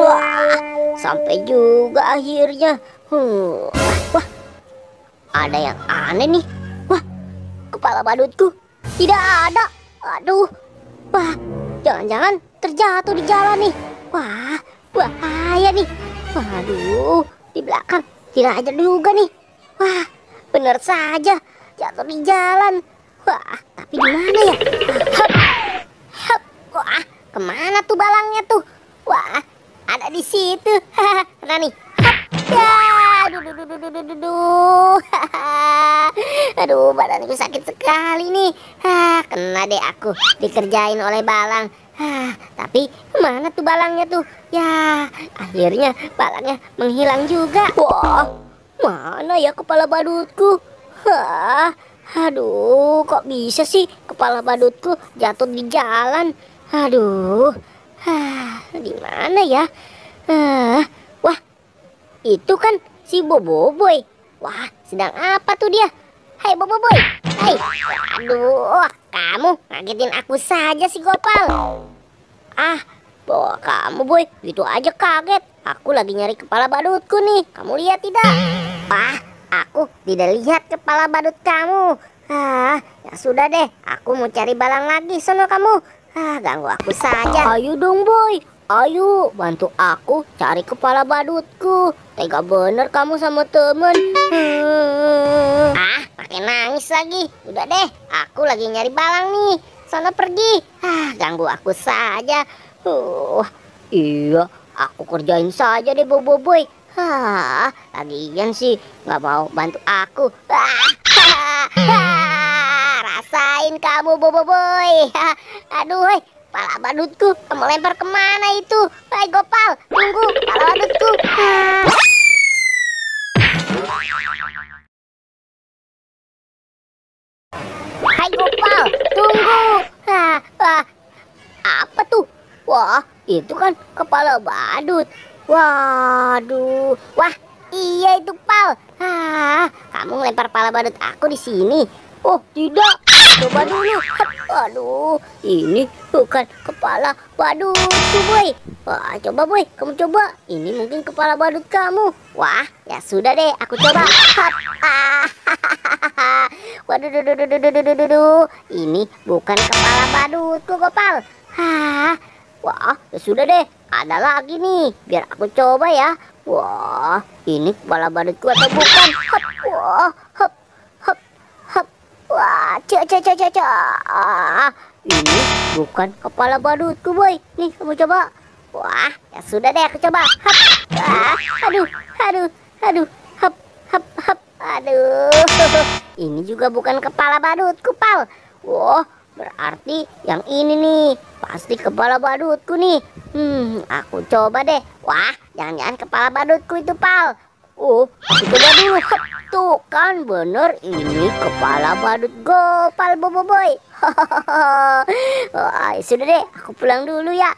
Wah, sampai juga akhirnya. Wah, ada yang aneh nih. Wah, kepala badutku tidak ada. Aduh, wah, jangan-jangan terjatuh di jalan nih. Wah, bahaya nih. Waduh, di belakang tidak ada juga nih. Wah, benar saja jatuh di jalan. Wah, tapi di mana ya? Hup, hup. Wah, kemana tuh balangnya tuh? Wah, ada di situ. Nah nih. Ya, aduh. Aduh, badanku sakit sekali nih. Kena deh aku dikerjain oleh balang. Tapi mana tuh balangnya tuh? Ya, akhirnya balangnya menghilang juga. Wah, mana ya kepala badutku? Aduh, kok bisa sih kepala badutku jatuh di jalan? Aduh, di mana ya? Wah, itu kan si Boboiboy. Wah, sedang apa tuh dia? Hai Boboiboy. Hai. Aduh, kamu ngagetin aku saja si Gopal. Kamu boy, gitu aja kaget. Aku lagi nyari kepala badutku nih. Kamu lihat tidak? Wah, aku tidak lihat kepala badut kamu. Ya sudah deh. Aku mau cari balang lagi. Sono kamu. Ganggu aku saja. Ayo dong boy. Ayo, bantu aku cari kepala badutku. Tega bener kamu sama temen. Pakai nangis lagi. Udah deh, aku lagi nyari balang nih. Sana pergi. Ganggu aku saja. Iya, aku kerjain saja deh Boboiboy. Lagian sih nggak mau bantu aku. Rasain kamu Boboiboy. Aduh, kepala badutku, kamu lempar kemana itu? Hai Gopal, tunggu, kepala badutku. Hai Gopal, tunggu. Apa tuh? Wah, itu kan kepala badut. Waduh, wah iya itu Pal. Kamu ngelempar kepala badut aku di sini. Oh tidak, coba dulu. Aduh, ini bukan kepala badut tuh boy. Wah, coba boy, kamu coba. Ini mungkin kepala badut kamu. Wah, ya sudah deh, aku coba. Waduh, ini bukan kepala badutku Gopal. Wah, ya sudah deh, ada lagi nih. Biar aku coba ya. Wah, ini kepala badutku atau bukan? Wah, wah, ini bukan kepala badutku boy. Nih, kamu coba. Wah, ya sudah deh, aku coba. Aduh. Aduh. Ini juga bukan kepala badutku, Pal. Wah, berarti yang ini nih pasti kepala badutku nih. Aku coba deh. Wah, jangan-jangan kepala badutku itu, Pal. Aku coba dulu. Tuh kan bener, ini kepala badut Gopal Boboiboy. Wah, sudah deh, aku pulang dulu ya.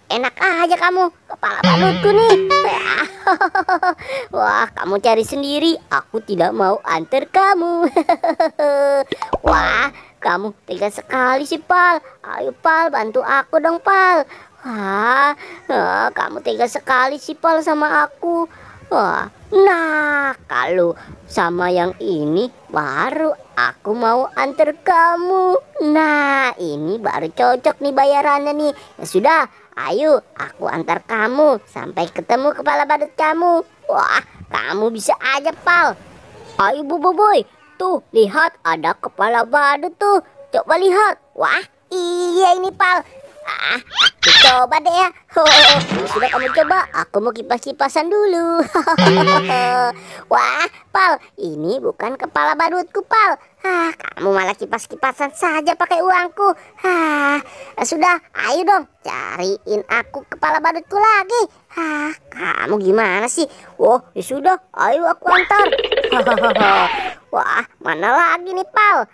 Enak aja kamu, kepala badutku nih. Wah, kamu cari sendiri. Aku tidak mau antar kamu. Wah, kamu tega sekali sih, Pal. Ayo, Pal, bantu aku dong, Pal. Kamu tega sekali sih, Pal, sama aku. Nah, kalau sama yang ini baru aku mau antar kamu. Nah, ini baru cocok nih bayarannya nih. Ya sudah, ayo aku antar kamu sampai ketemu kepala badut kamu. Wah, kamu bisa aja, Pal. Ayo Boboiboy, tuh lihat ada kepala badut tuh. Coba lihat. Wah, iya ini, Pal. Aku coba deh ya. Sudah kamu coba, aku mau kipas-kipasan dulu. Wah, Pal, ini bukan kepala badutku, Pal. Kamu malah kipas-kipasan saja pakai uangku. Sudah, ayo dong, cariin aku kepala badutku lagi. Kamu gimana sih? Ya sudah, ayo aku antar. Wah, mana lagi nih, Pal?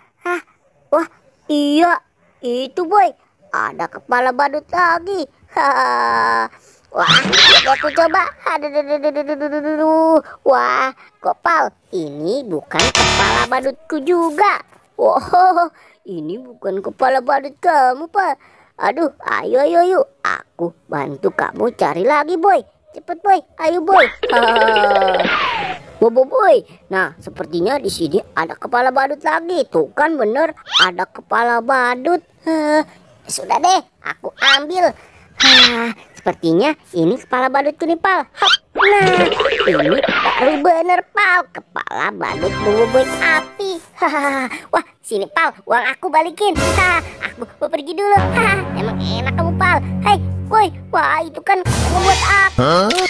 Wah, iya, itu boy. Ada kepala badut lagi. Wah, aku coba. Wah, Gopal, ini bukan kepala badutku juga. Wow, ini bukan kepala badut kamu, Pak. Aduh, ayo ayo yuk. Aku bantu kamu cari lagi, Boy. Cepet, Boy. Ayo, Boy. Boy. Nah, sepertinya di sini ada kepala badut lagi. Tuh kan bener, ada kepala badut. Sudah deh, aku ambil. Sepertinya ini kepala badutku nih, Pal. Nah, ini baru bener, Pal. Kepala badut bumbui api. Wah, sini, Pal. Uang aku balikin. Aku mau pergi dulu. Emang enak kamu, Pal. Hai, Boy. Wah, itu kan membuat api.